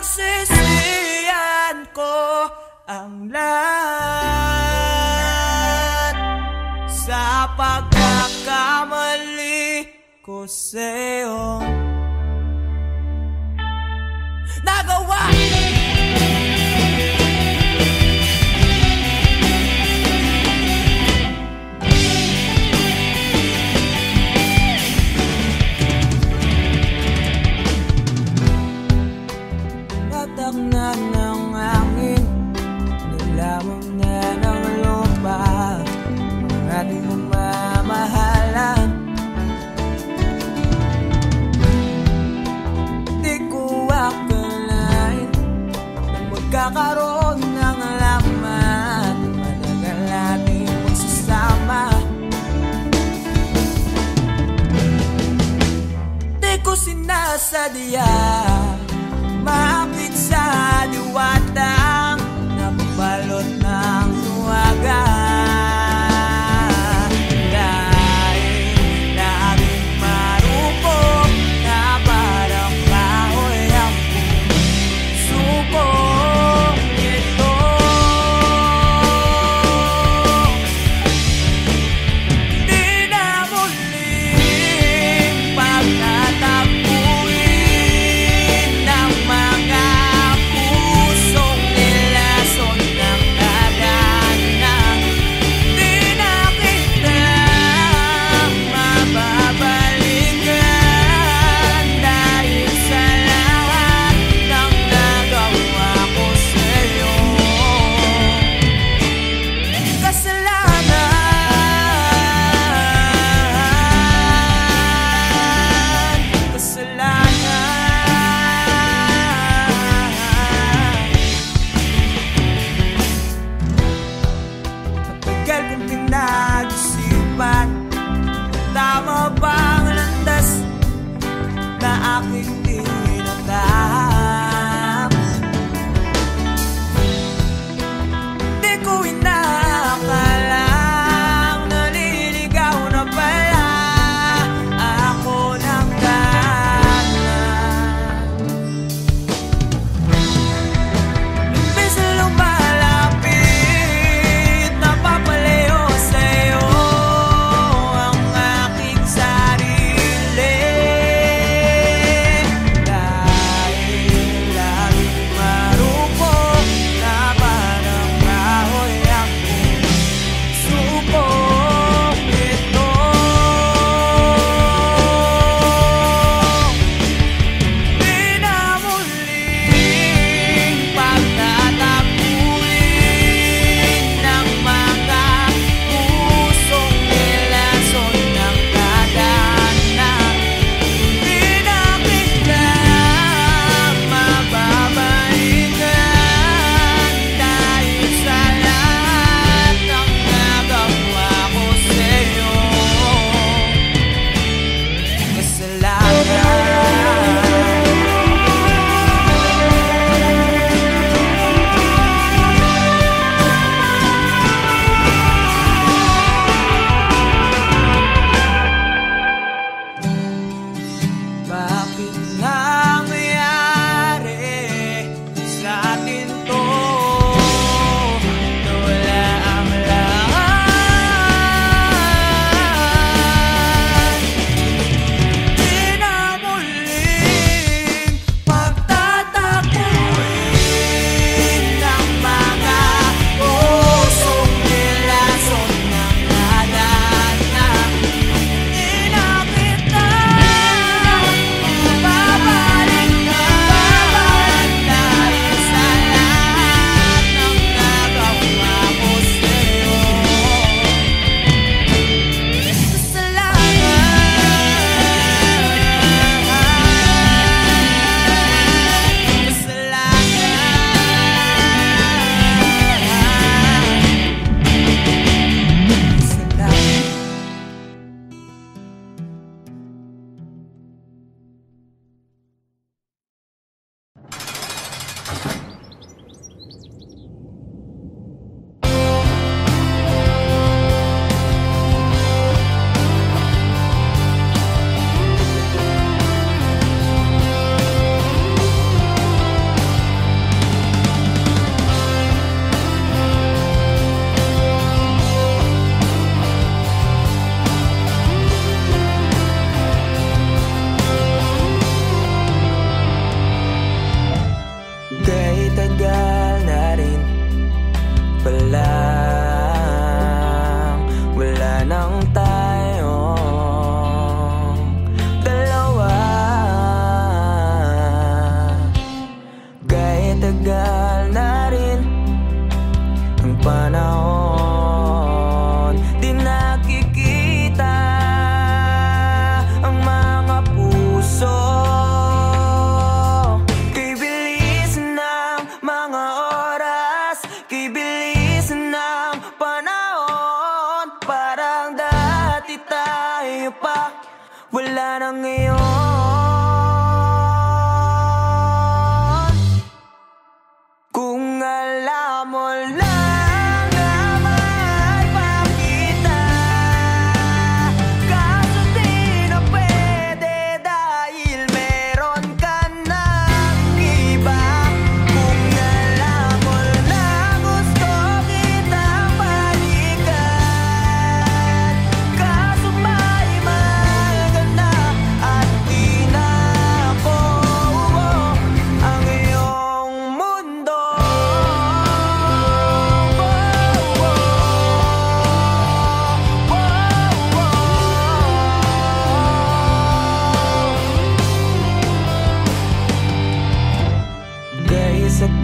Pinagsisihan ko ang lahat sa pagkakamali ko sa'yo nagawa. Na ng hangin, nilamon na ng lupa ang ating namamahalan. Di ko akalain na magkakaroon ng laman, matagal natin magsasama. Di ko sinasadya maapit sa diwatang nabalot ng luwaga. Dahil laging marupok na parang kahoy ang puso ko ito. Di na muling pagtatagpuin ng mga puso.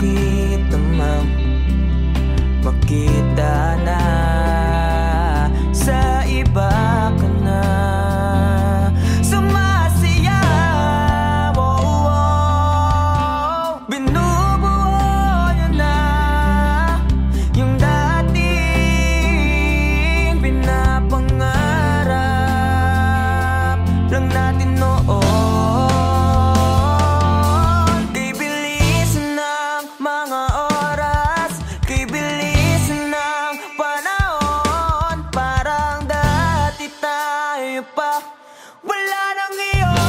kita mang makita na sa iba ka na sumasayaw, binubuo niyo na yung dating pinapangarap lang natin noon. Kay bilis ng mga oras, kay bilis ng panahon, parang dati tayo pa wala nang iyon.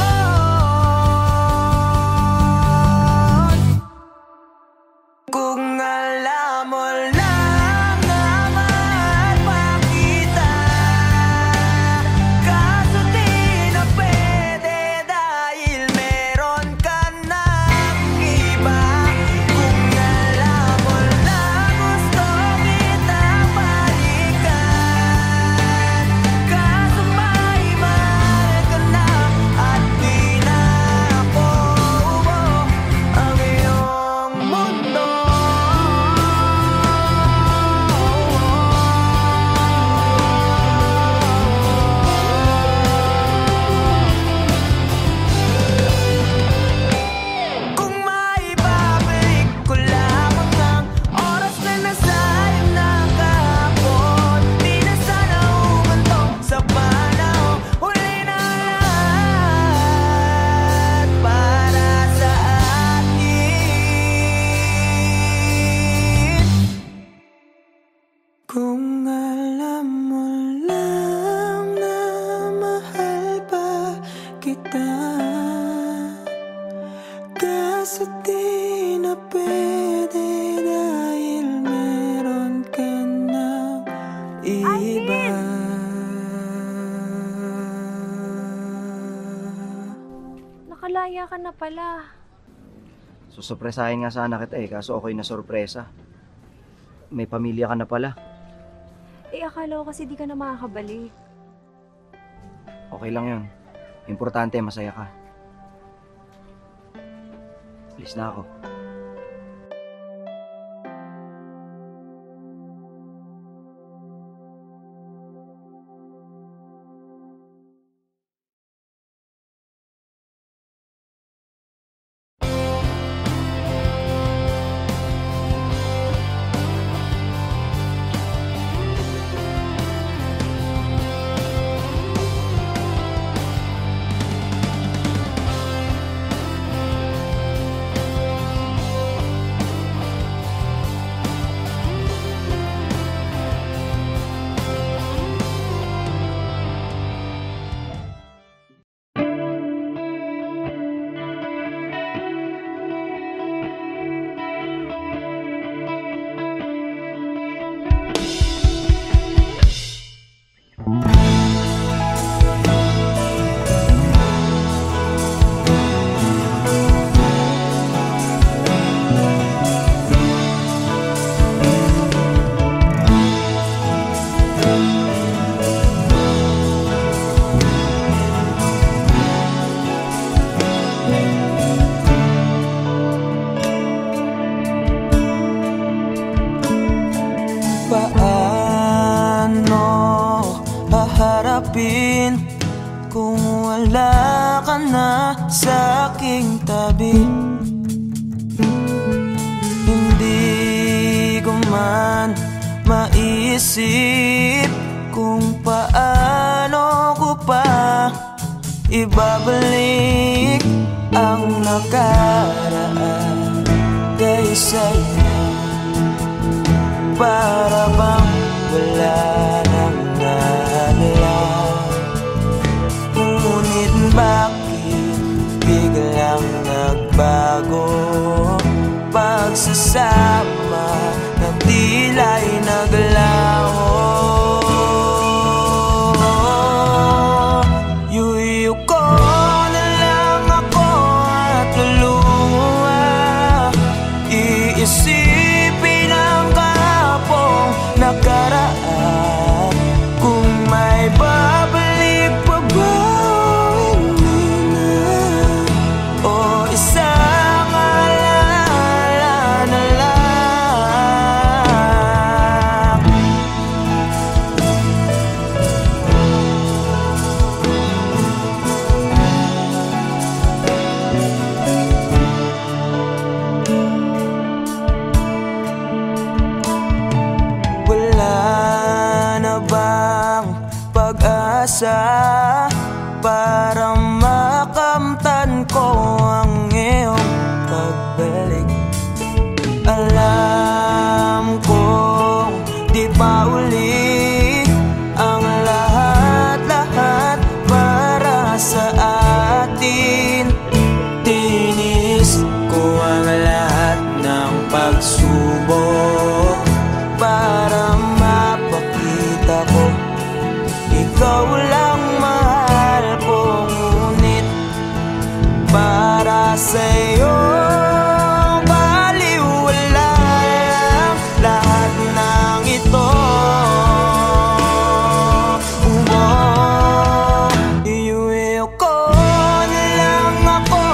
Kung alam mo lang na mahal pa kita, kaso di na pwede dahil meron ka ng iba. Kung alam mo lang gusto kita balikan, kaso may mahal ka na at di na ako ang iyong mundo. Kung maibabalik ko lamang ang oras na nasayang na kahapon, di na sana humantong sa panahon. Huli na lahat para sa atin. Kung alam mo lang na mahal pa kita, kaso di na pwede dahil meron ka ng iba. Nakalaya ka na pala. Susurpresahin nga sana kita kaso ako'y nasurpresa. May pamilya ka na pala. Akala ko kasi di ka na makakabalik. Okay lang yun. Importante, masaya ka. Alis na ako. haharapin kung wala ka na sa aking tabi? Hindi ko man maisip kung paano ko pa ibabalik ang nakaraan kay sa'yo. Para bang wala nang nalang, ngunit bakit biglang nagbago? Pagsasama na tila'y naglaho. Yuyu ko na lang ako at luluha, iisipin ang kahapong nakaraan. Kung may babalik pa ba, hindi na, o isang alaala na ngayong baliwala lang lahat ng ito. Iuwi ko na lang ako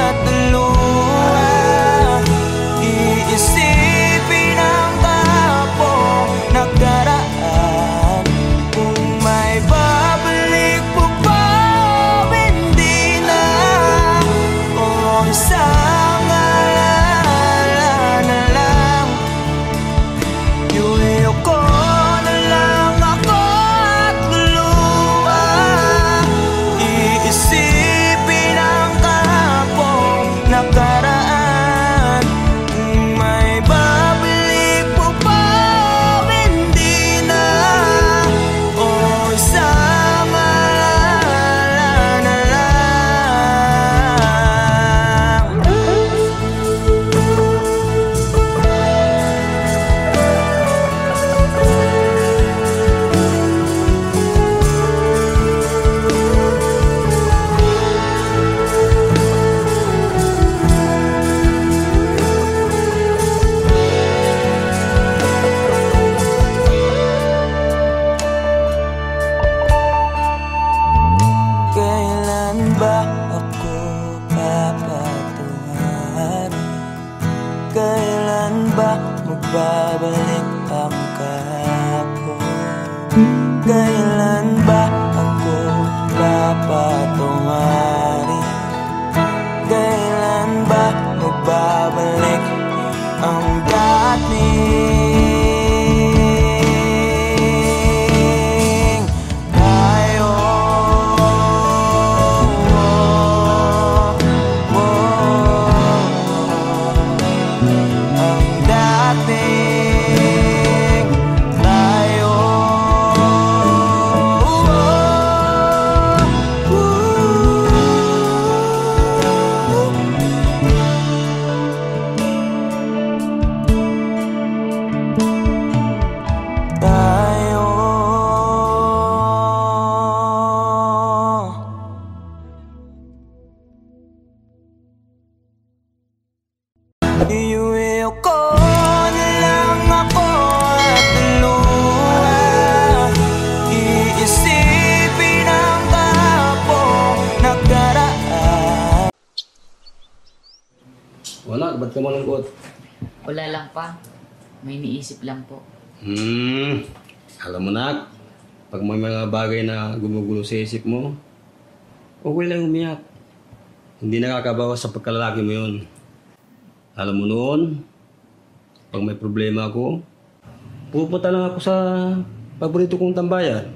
at luha. Iisipin ang kapong nakaraan. Kung may babalik mo pa, hindi na. O isang alala na lang. Iuwi ko na lang ako at luha. Iisipin ang kapong nakaraan. Kung may babalik mo pa, hindi na. O isang alala na lang. Kailan ba ako papatuharin? Kailan ba magbabalik ang kahapon? Kailan ba ako papatuharin? Kailan ba magbabalik ang dating tayo? Ang dating tayo. Tayo. Iuwi ko na lang ako at luha. Iisipin ang kapong nakaraan. Wala, ba't ka malungkot? Wala lang pa. May iniisip lang po. Alam mo na, pag may mga bagay na gumugulo sa isip mo, okay lang umiyak. Hindi nakakabawas sa pagkalalaki mo yun. Alam mo noon, pag may problema ako, pupunta lang ako sa paborito kong tambayan.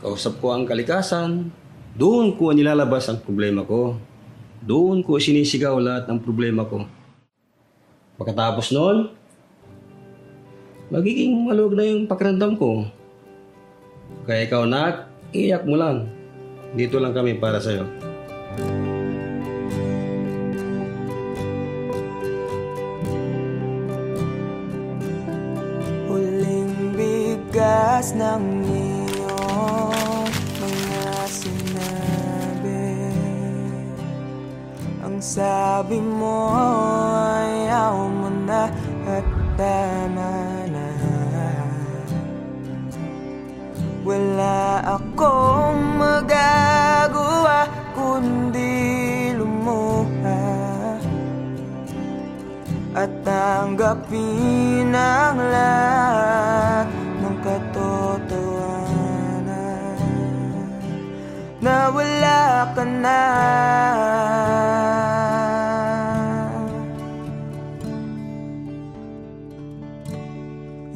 Kausap ko ang kalikasan, doon ko nilalabas ang problema ko. Doon ko sinisigaw lahat ng problema ko. Pagkatapos noon, magiging maluwag na yung pakiramdam ko. Kaya ikaw, nak, iyak mo lang. Dito lang kami para sa'yo. Huling bigas ng iyong mga sinabi. Ang sabi mo, ayaw mo na at tama na. Wala akong magagawa kundi lumuha at tanggapin ang lahat ng katotohanan na wala ka na.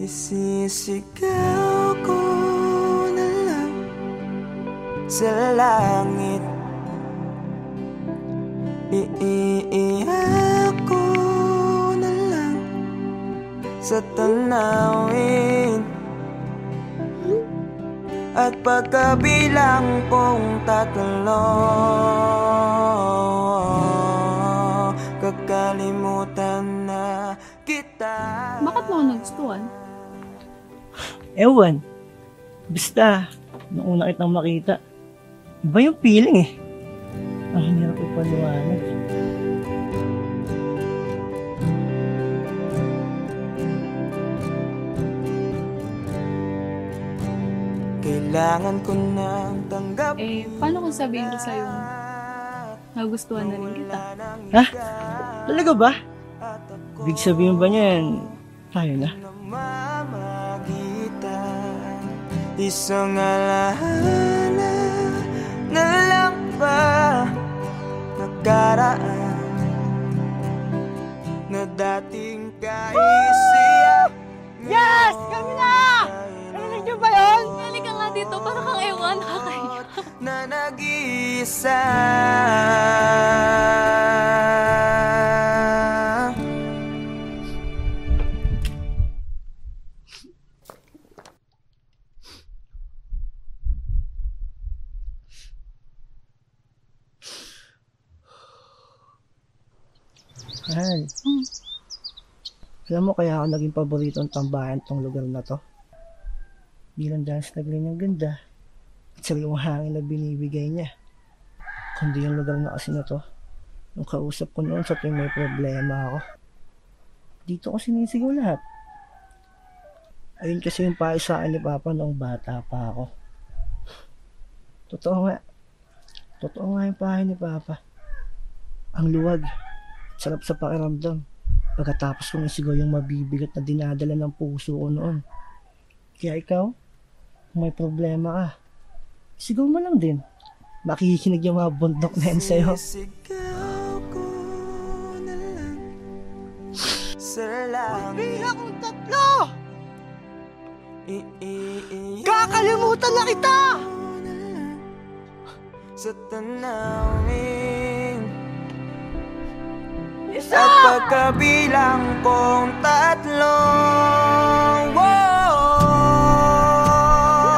Isisigaw ko na lang sa langit. Iiyak ko na lang sa tanawin. At pagkabilang kong tatlo, kakalimutan na kita. Bakit mo ako nagustuhan? Ewan. Basta, nung una kitang makita, iba yung feeling eh. Ang hirap ipaliwanag. Kailangan ko nang tanggapin. Paano kung sabihin ko sa'yo nagustuhan na rin kita? Ha? Talaga ba? Ibig sabihin ba niyan, tayo na? Namamagitan, isang alaala na lang ba nakaraan na dating kaisiyak. Yes! Kami na! Narinig niyo ba yun? Halika nga dito, para kang ewan, nakakaya. Na nag-iisa. Mahal. Alam mo kaya ako naging paboritong tambahan tong lugar na to? Bilang dahil sa nagling ang ganda at sariwang hangin na binibigay niya. Kundi yung lugar na kasi na to, nung kausap ko noon sa tuwing may problema ako. Dito ko sinisigaw lahat. Ayun kasi yung payo sa akin ni Papa noong bata pa ako. Totoo nga. Totoo nga yung payo ni Papa. Ang luwag. Sarap sa pakiramdam. Pagkatapos kong isigaw yung mabibigat na dinadala ng puso ko noon. Kaya ikaw, kung may problema ka, isigaw mo lang din. Makikinig yung mga bundok na yan sa'yo. Sisigaw ko na lang sa langit. Bilang kong tatlo! Kakalimutan na kita! Sa tanawin. Isa! At pagkabilang kong tatlo,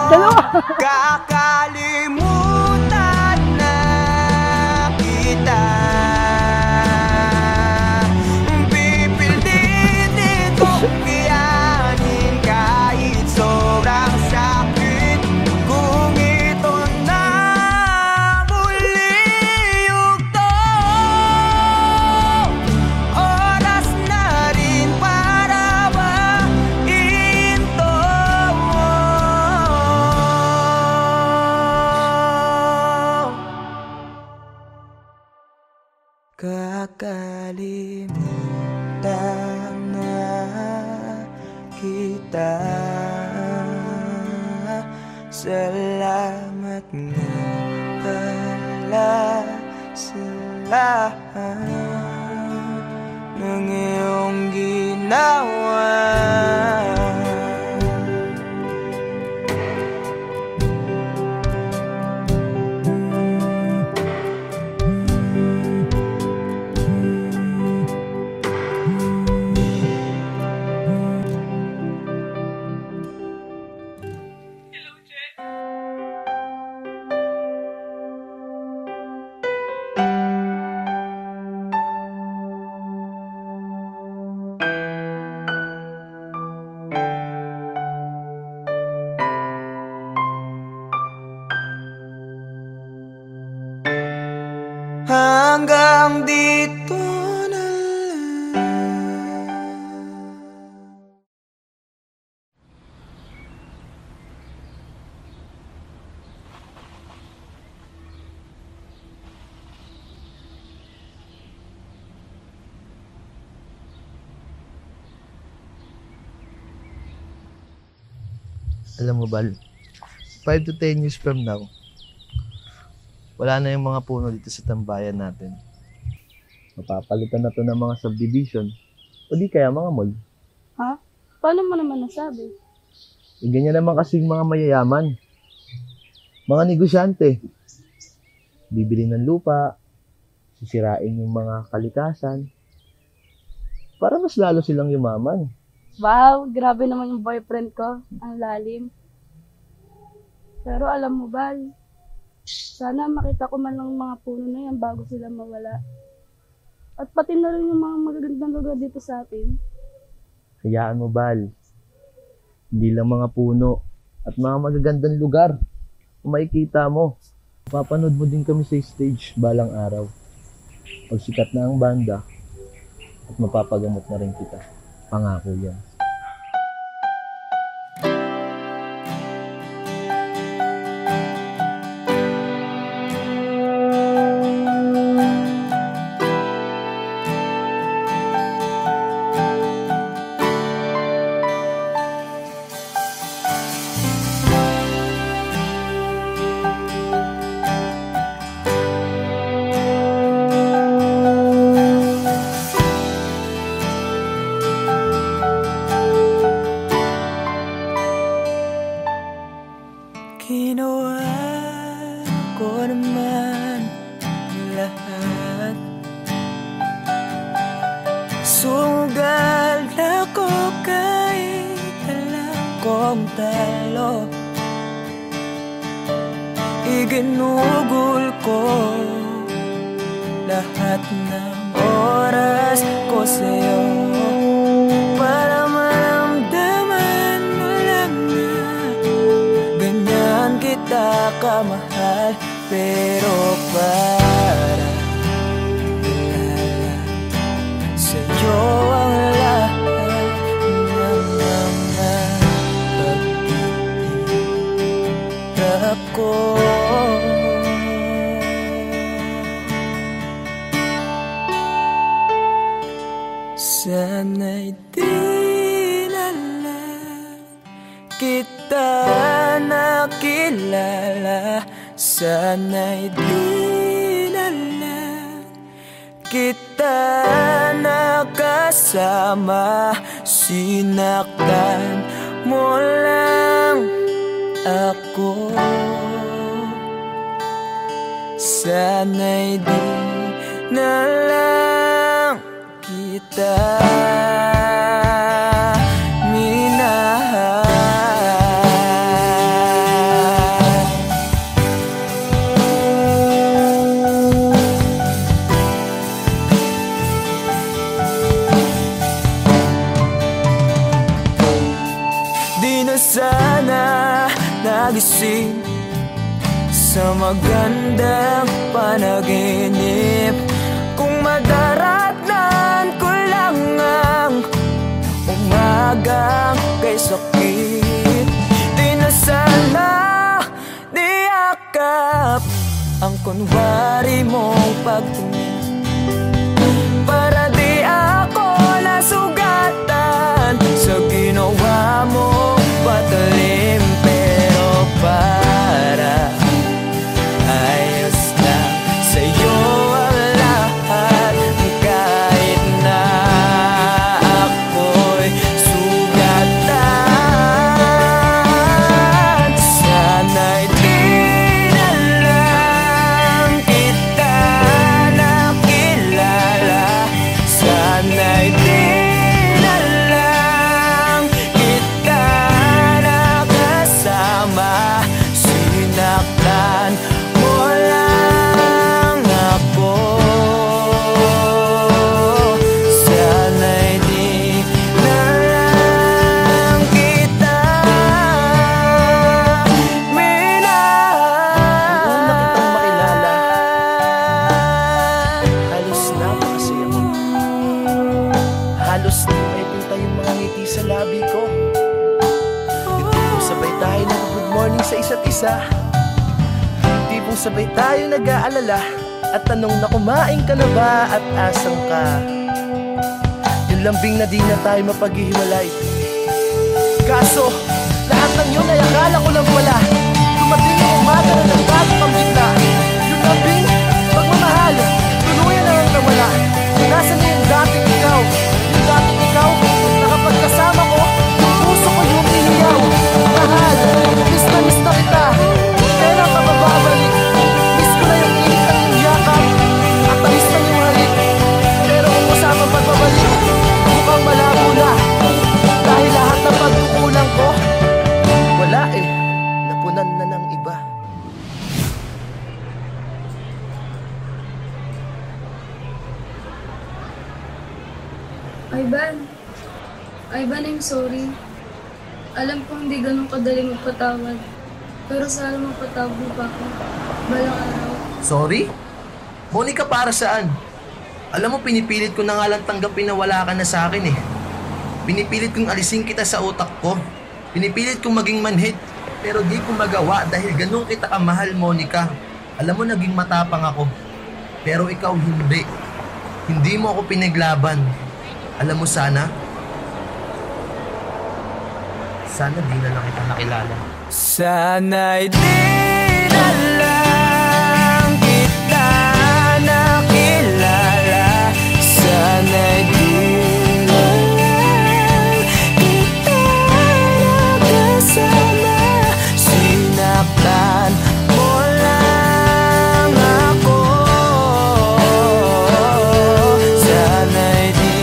Dalawa! kakalimutan na kita. Pipilitin kong kiyanin kahit sobrang sakit. Kung ito na muli yugto, oras na rin para mahinto. Kakalimutan na kita. Salamat nga pala sa lahat ng iyong ginawa. Hanggang dito na lang. Alam mo, Bal, 5 to 10 years from now, wala na yung mga puno dito sa tambayan natin. Mapapalitan na to ng mga subdivision o di kaya mga mall. Ha? Paano mo naman nasabi? Ganyan naman kasing mga mayayaman. Mga negosyante. Bibili ng lupa, sisirain yung mga kalikasan, para mas lalo silang yumaman. Wow, grabe naman yung boyfriend ko. Ang lalim. Pero alam mo, Bal, sana makita ko man lang mga puno na yan bago sila mawala. At pati na rin yung mga magagandang lugar dito sa atin. Hayaan mo, Bal. Hindi lang mga puno at mga magagandang lugar. Kung makikita mo, papanood mo din kami sa stage balang araw. Pag sikat na ang banda, at mapapagamot na rin kita. Pangako yan. Sugal ako kahit alam kong talo. Iginugol ko lahat ng oras ko sa'yo para maramdaman mo lang na ganyan kita kamahal. Pero para ilala sa'yo ang lahat ng mga pag-ibig ko. Sana'y di na lang kita nakilala. Sana'y di na lang kita nakasama. Sinaktan mo lang ako. Sana'y di na lang kita minahal. Di na sana nagising sa magandang panaginip kung madaratnan ko lang ang umagang kay sakit. Di na sana niyakap ang kunwari mong pagtingin para di ako nasugatan sa ginawa mong patalim. Pero para ayos lang sa'yo ang lahat kahit na ako'y sugatan. Sana'y di na lang kita nakilala. Sana'y di na lang kita nakasama. Sinaktan mo lang ako. Sana'y di na lang kita minahal. Halos napakasaya mo. Halos di may pinta yung mga ngiti sa labi ko. Yung tipong sabay tayo nag-good morning sa isa't isa. Yung tipong sabay tayo nag-aalala at tanong na kumain ka na ba at asang ka. Yung lambing na di na tayo mapaghihiwalay. Kaso, lahat ng yun ay akala ko lang wala. Dumating ang umaga na nagbago kang bigla. Yung lambing, pagmamahal, tuluyan na lang nawala. Nasaan na yung dating ikaw? Yung dating ikaw, na kapag kasama ko, yung puso ko yung iniyaw. Mahal, miss na kita. Kailan ka bababalik? Miss ko na yung init at yung yakap. At tamis na yung halik. Pero kung kasama pagbabalik, mukhang malabo na. Dahil lahat ng pagkukulang ko, wala eh, napunan na ng iba. Ivan, I'm sorry. Alam ko hindi ganun kadali magpatawad. Pero sana magpatawad mo pa ako. Balang araw. Sorry? Monica, para saan? Alam mo, pinipilit ko na nga lang tanggapin na wala ka na sa akin eh. Pinipilit kong alisin kita sa utak ko. Pinipilit kong maging manhid. Pero di ko magawa dahil ganun kita kamahal, Monica. Alam mo, naging matapang ako. Pero ikaw hindi. Hindi mo ako pinaglaban. Alam mo, sana di na lang kita nakilala. Sana'y di na lang kita nakilala. Sana'y di na lang kita nakasama. Sinaktan mo lang ako. Sana'y di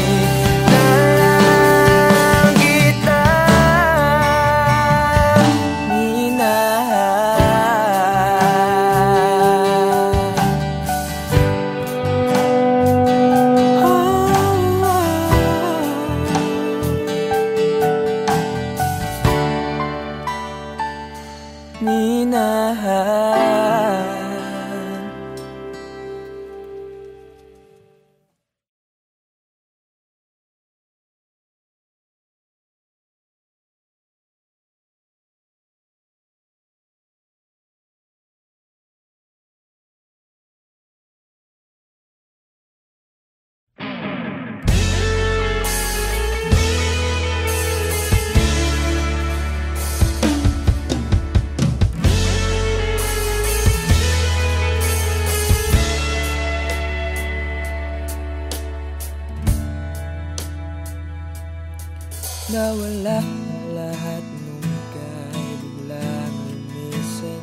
Nawala na lahat nung ika'y biglang lumisin.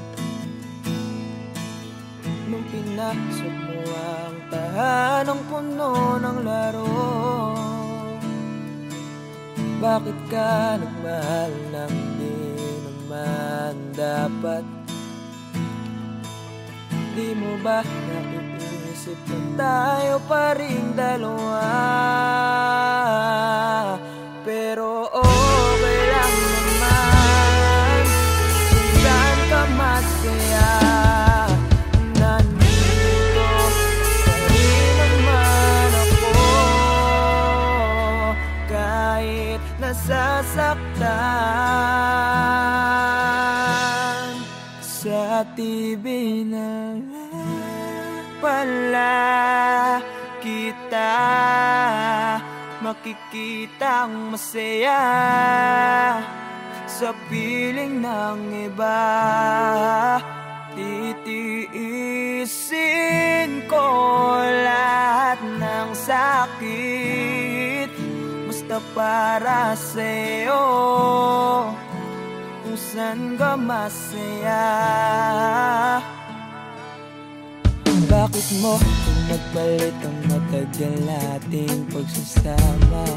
Nung pinasok mo ang tahanang puno ng laro, bakit ka nagmahal nang di naman dapat? Di mo ba naiisip na tayo pa rin dalawa? Pero okay lang naman kung saan ka masaya. Nandito pa rin naman ako kahit nasasaktan. Sa TV na lang pala kita makikitang masaya sa piling ng iba. Titiisin ko lahat ng sakit basta para sa'yo, kung saan ka masaya. Bakit mo pinagpalit ang matagal nating pagsasama?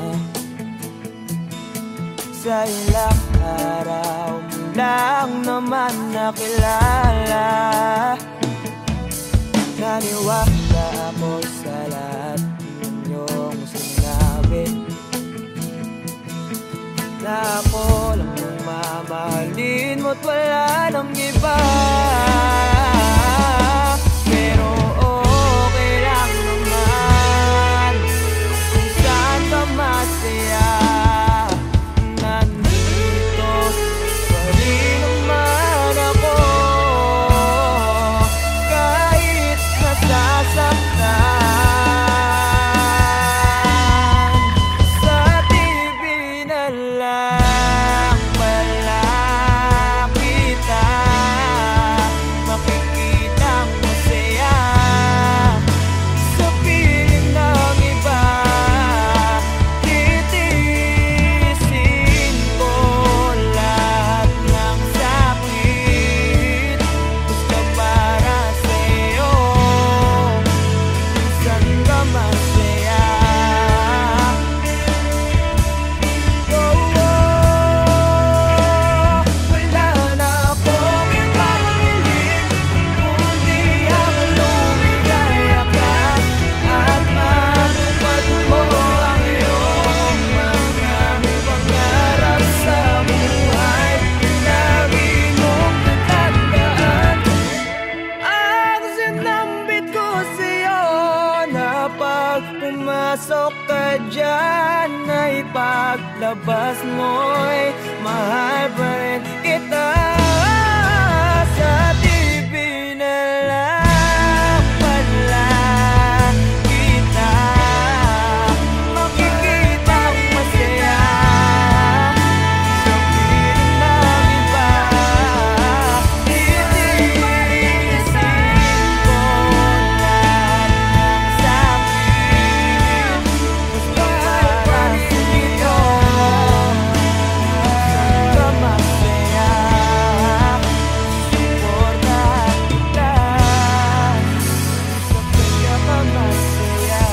Sa ilang araw mo lang naman nakilala. Naniwala ako sa lahat ng iyong sinabi, na ako lang ang mamahalin mo't wala nang iba. Pero okay lang naman kung saan ka masaya. Nandito pa rin naman ako kahit nasasaktan. Sa TV na lang pala kita makikitang masaya sa piling ng iba. Titiisin ko lahat ng sakit basta para sa'yo, kung saan ka masaya. Wala na akong ibang hiling kundi ang lumigaya ka at matupad mo ang iyong mga pangarap sa buhay. Lagi mong tatandaan ang sinambit ko sa'yo, na pag pumasok ka dyan ay paglabas mo'y mahal pa rin kita. Sa TV na lang pala kita makikitang masaya sa piling ng iba. Titiisin ko lahat ng sakit basta para sa'yo, saan ka masaya. Suportahan kita sa kanya ka masaya.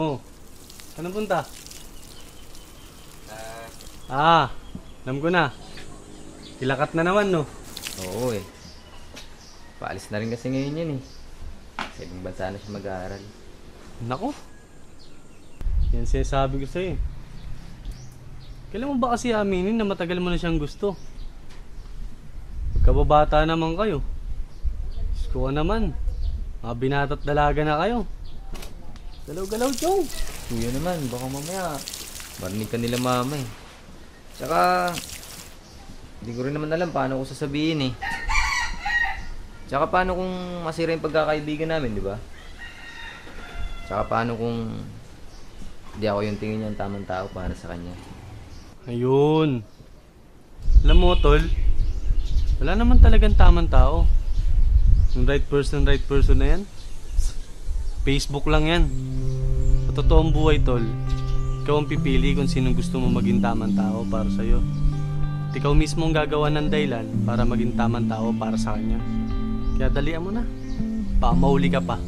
Oh, anong punta? Alam ko na. Kilakat na naman, no? Oo eh. Paalis na rin kasi ngayon yan eh. Sa ibang bansa na siya mag-aaral. Nako. Yan sinasabi ko sa'yo eh. Kailan mo ba kasi aminin na matagal mo na siyang gusto? Pagkababata naman kayo. Diyos ko naman. Mga binata't dalaga na kayo. Galaw-galaw, Chong. Kuya naman, baka mamaya marinig ka nila mama eh. Tsaka, hindi ko rin naman alam paano ko sasabihin eh. Tsaka paano kung masira yung pagkakaibigan namin, di ba? Tsaka paano kung di ako yung tingin niyang tamang tao para sa kanya? Ayun. Alam mo, tol, wala naman talagang tamang tao. Yung right person na yan, Facebook lang yan. Sa totoong buhay, tol, ikaw ang pipili kung sinong gusto mo maging tamang tao para sa'yo. At ikaw mismo ang gagawa ng dahilan para maging tamang tao para sa kanya. Kaya dalian mo na. Baka mahuli ka pa.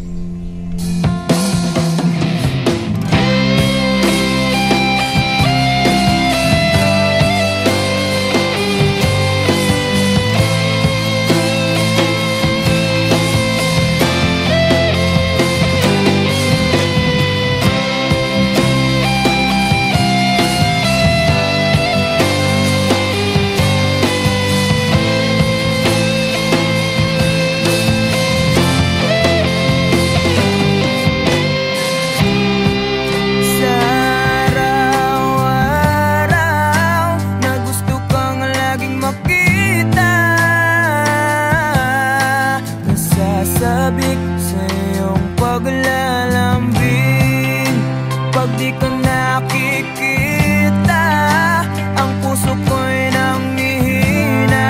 Sabik sa iyong paglalambing. Pag di ka nakikita, ang puso ko'y nanghihina.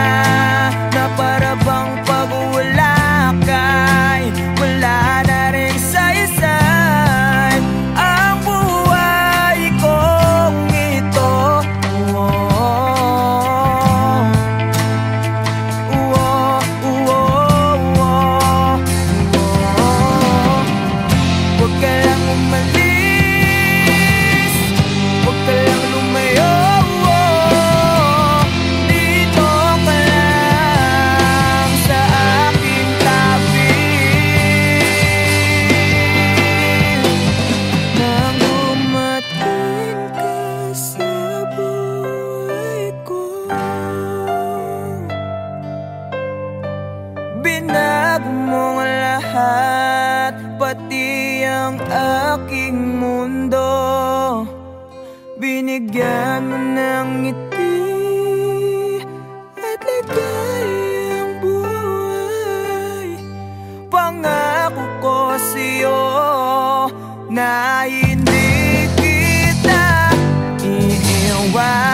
Na para bang pag wala ka'y wala na rin saysay ang buhay kong ito. Huwag ka lang umalis, huwag ka lang lumayo. Dito ka lang sa aking tabi. Nang dumating ka sa buhay ko, binago mo ang lahat, pati ang aking mundo. Binigyan mo ng ngiti at ligayang buhay. Pangako ko sa'yo na hindi kita iiwan.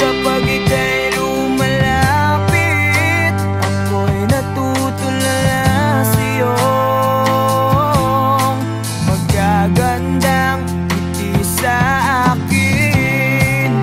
Kapag ika'y lumalapit, ako'y natutulala sa'yo. Magagandang ngiti sa akin.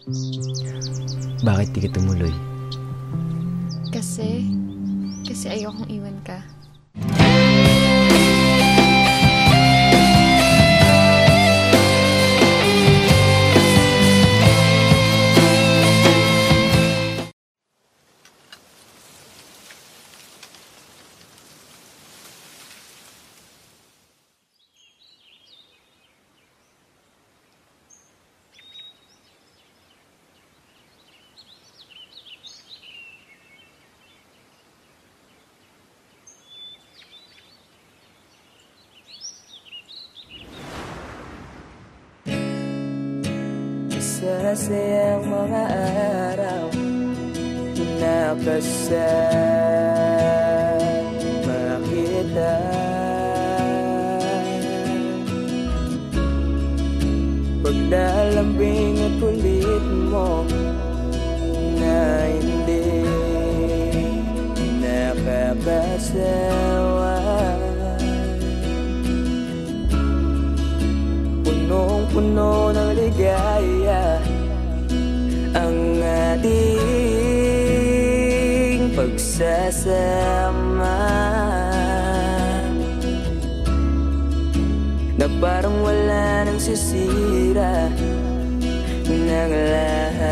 Bakit di ka tumuloy? Kasi ayokong iwan ka. Masasayang mga araw nakasama kita. Pag nalambing at kulit mo na hindi nakakasawa, punong-puno ng ligaya ang ating pagsasama, na parang wala nang sisira ng lahat.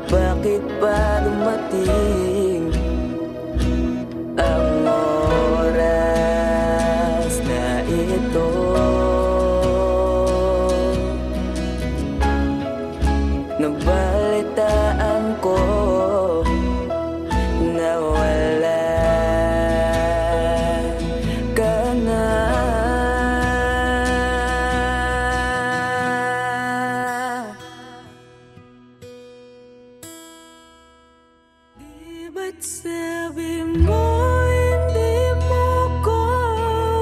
Bakit ba dumating ang oras na ito? Nabalitaan ko na wala ka na. Di ba't sabi mo hindi mo ko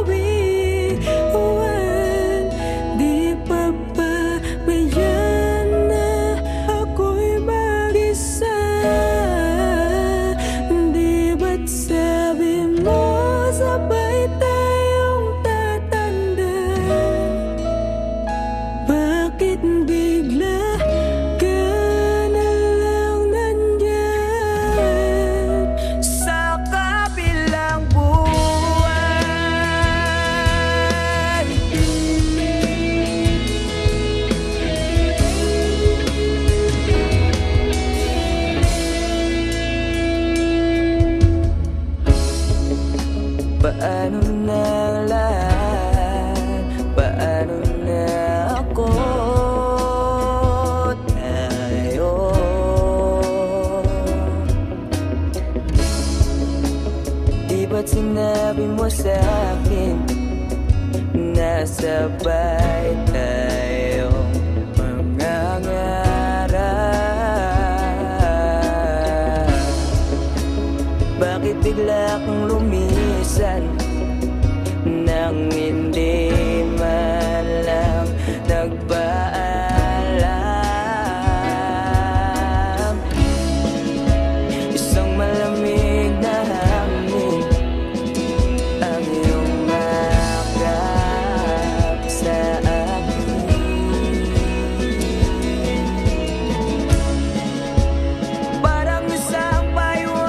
iwan? Di pa ba bayan na ako'y mag-isa? Di ba't sabi mo sabay tayong tatanda? Bakit bigla ka na lang nandyan sa kabilang buwan? Paano na lahat? Paano na ako? Tayo di ba't sinabi mo sa'kin na sabay tayong mangangarap? Bakit bigla kang lumisan nang hindi man lang nagpaalam? Isang malamig na hangin ang iyong makap sa akin. Parang isang paywating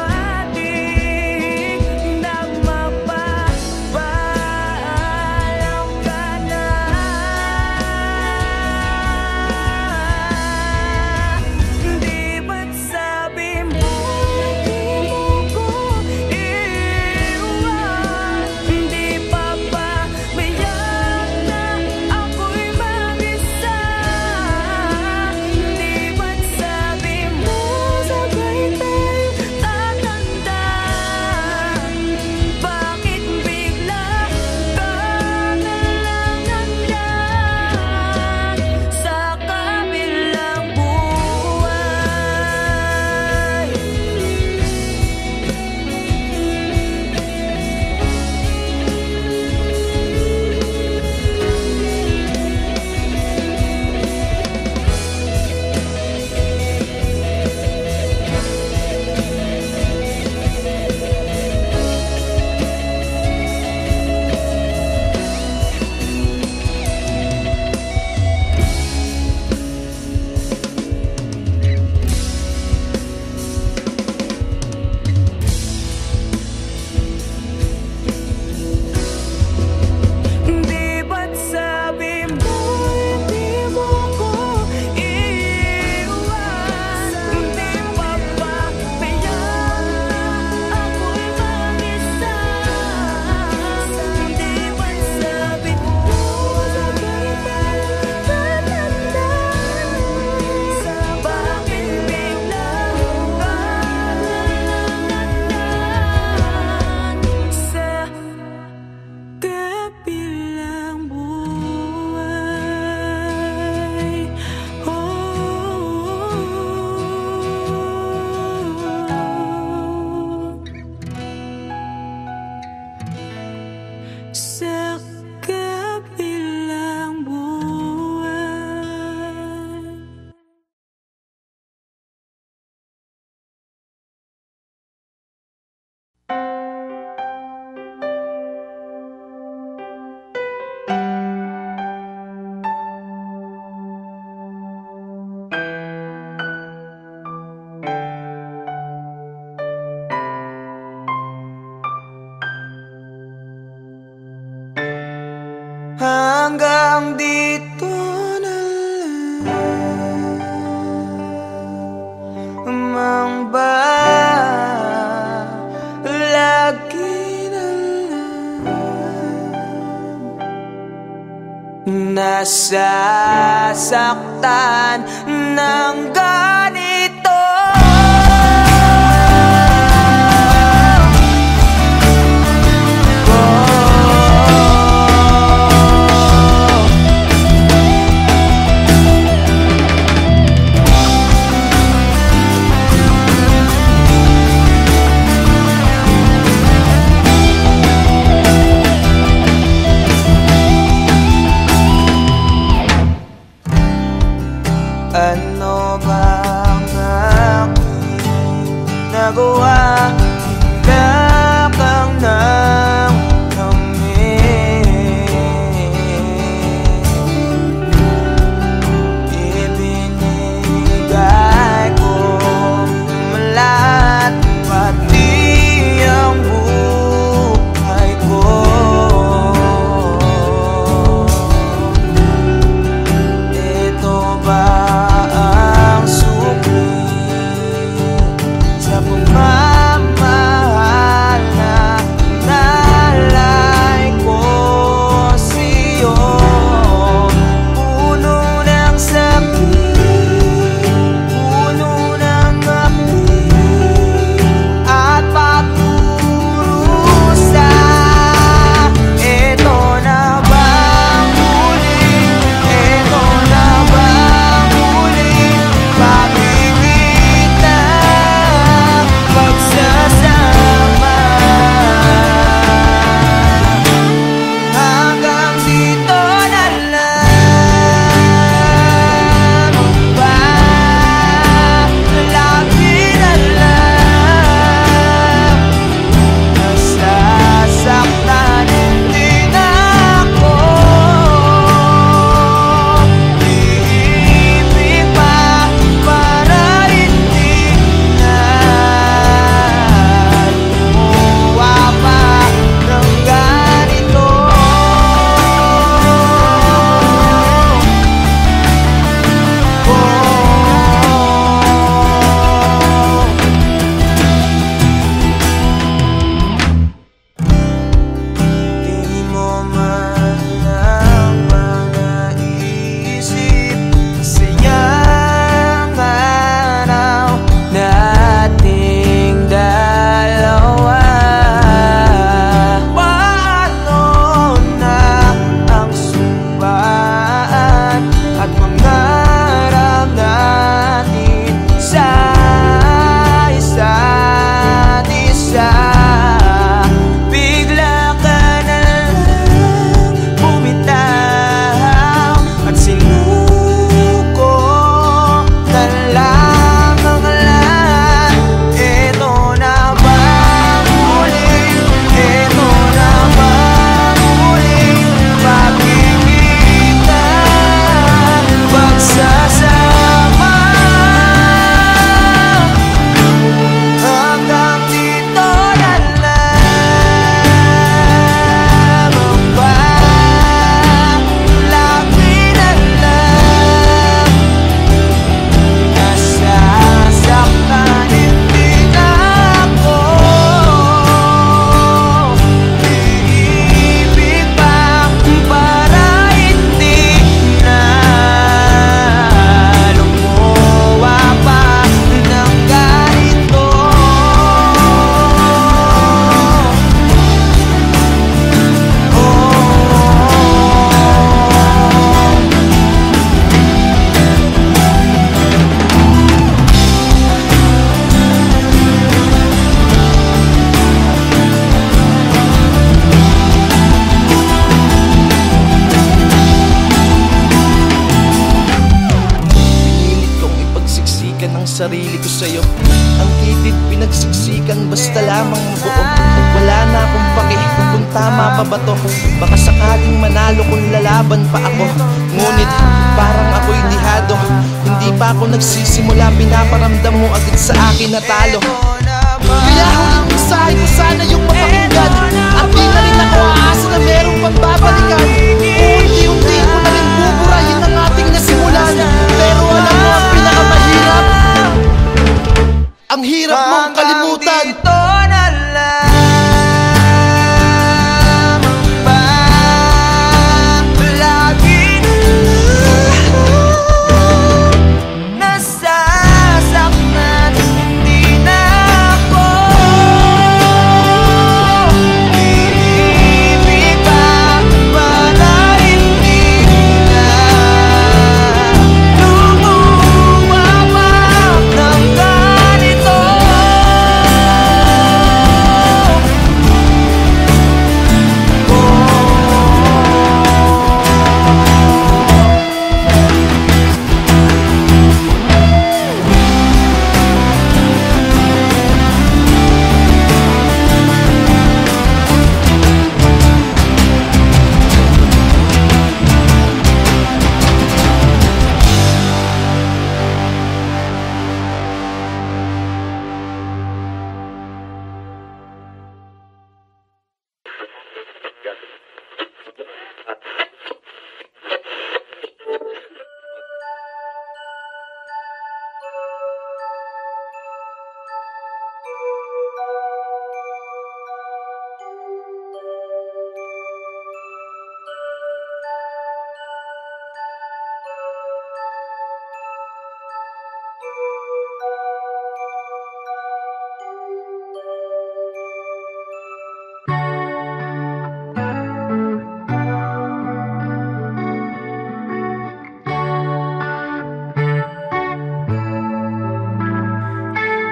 sa kabilang buwan. Hanggang dito na lang ba? Lagi na lang nasasaktan ng ganito. Ano ba sa'yo. Ang kitid pinagsiksikan basta lamang mabuo. Wala na akong pake kung tama pa ba to. Baka sakaling manalo kung lalaban pa ako. Ngunit parang ako'y lihado. Hindi pa ako nagsisimula, pinaparamdam mo agad sa akin na talo. Kaya huling mensahe ko sana yung mapakinggan. At di na rin ako aasa na merong pang babalikan. Unti-unti ko na rin buburahin ang ating nasimulan. Pero alam mo ang pinakamahirap, ang hirap mong kalimutan. Ito na lang bang laging nasasaktan, hindi na ako ibig pa, para hindi na lumuwawak ng ganito.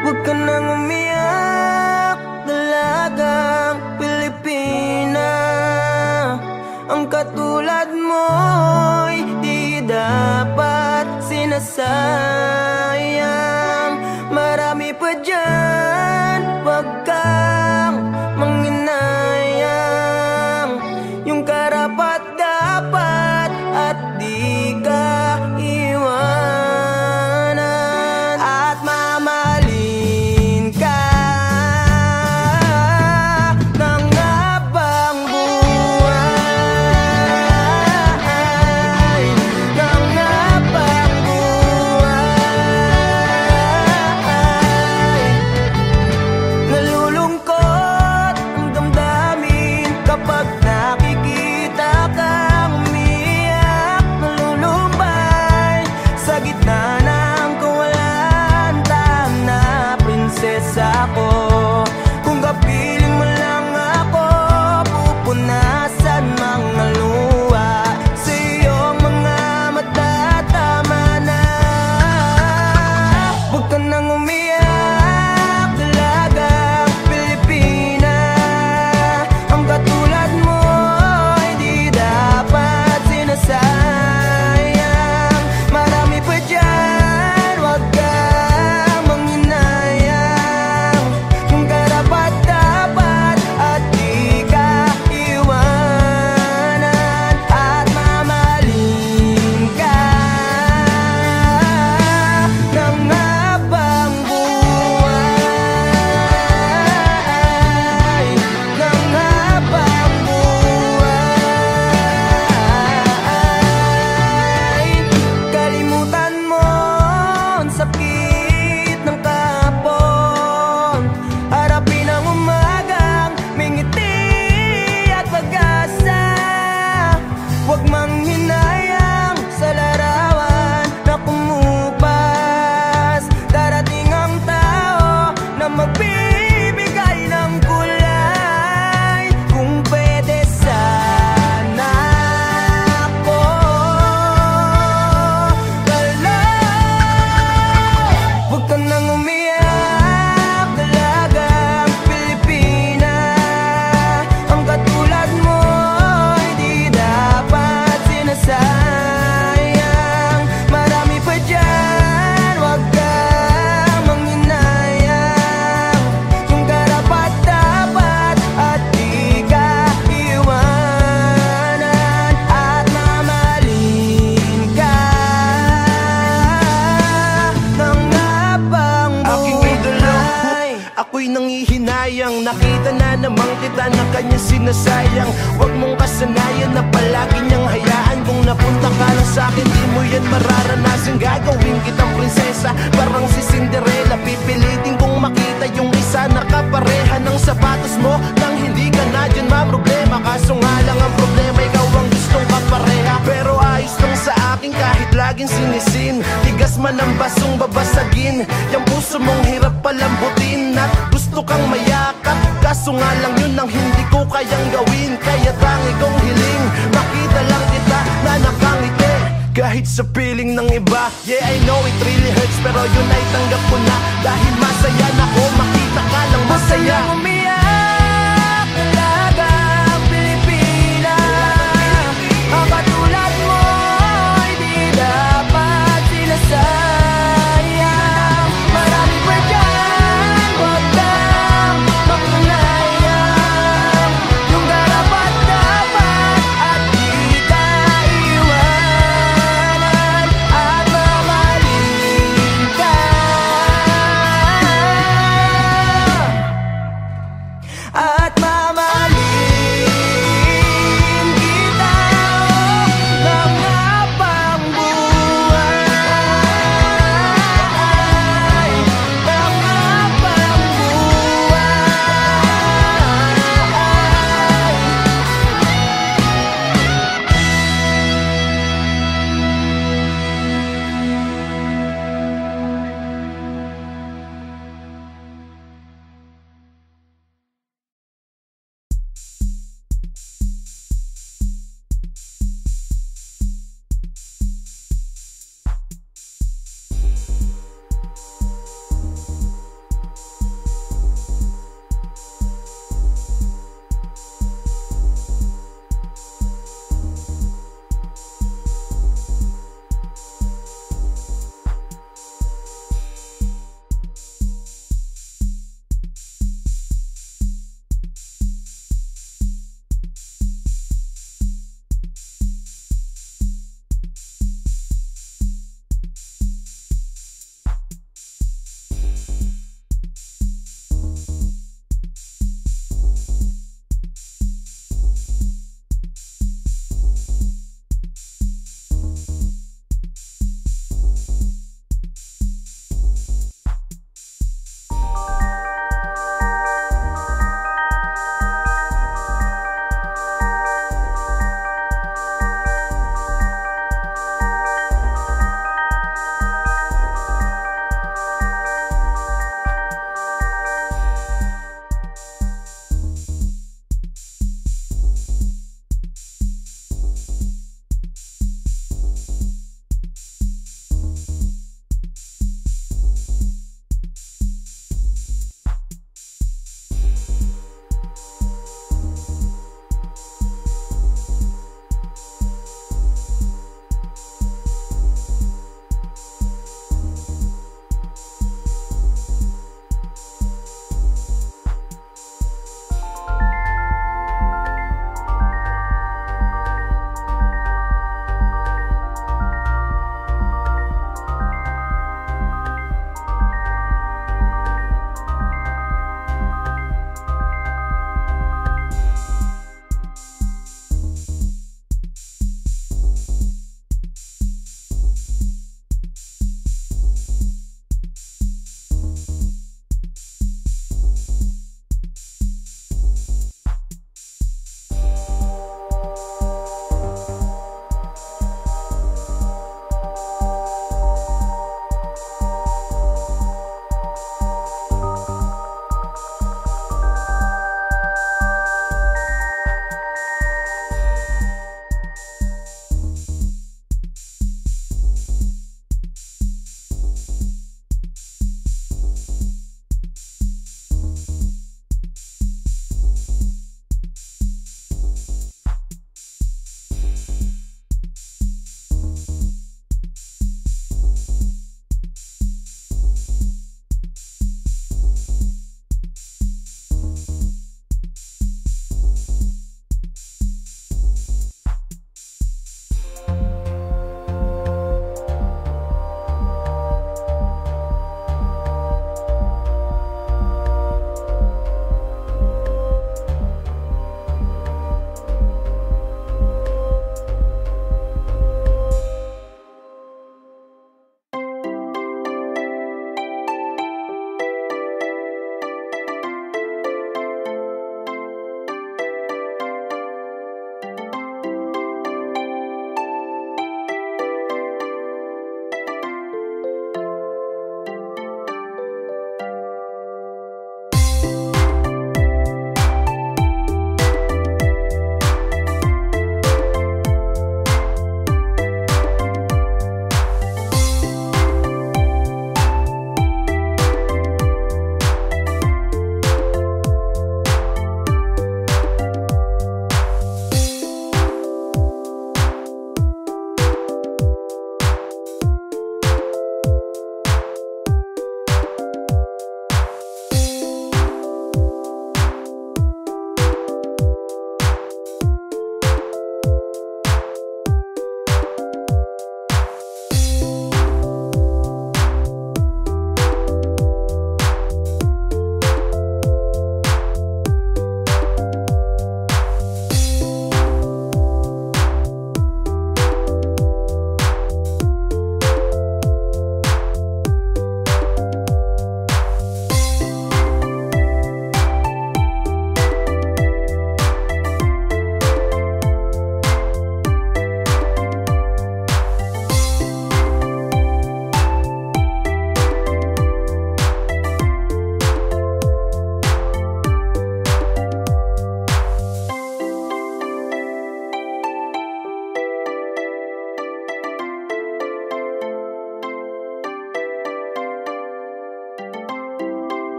Huwag ka nang umiyak, dalagang Pilipina. Ang katulad mo'y di dapat sinasayang. Marami pa dyan, huwag kang manginayang. Yung karapat dapat at di ka iwanan. At mamahalin ka ng habang buhay, ng habang buhay. sinasayang. Huwag mong kasanayan na palagi niyang hayaan. Kung napunta ka lang sa'kin, di mo yan mararanasan. Gagawin kitang prinsesa, parang si Cinderella. Pipilitin kong makita yung isa na kapareha ng sapatos mo. Nang hindi ka na dyan maproblema. Kaso nga lang ang problema, ikaw ang gustong kapareha. Pero ayos lang sa akin kahit laging sinisin. Tigas man ang basong babasagin. Yung puso mong hirap palambutin. At gusto kang mayakap, kaso nga lang yun ang hindi ko kayang gawin. Kaya tangi kong hiling, makita lang kita na nakangiti kahit sa piling ng iba. Yeah, I know it really hurts, pero yun ay tanggap ko na. Dahil masaya na ko, makita ka lang masaya. Umiyak talaga ang Pilipinas. Ang katulad mo ay di dapat sinasayang. Marami pa dyan, huwag kang makulayan. Yung karapat dapat at di ka iwanan. At mamahalin ka.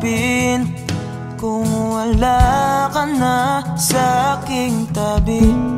hanapin kung wala ka na sa aking tabi?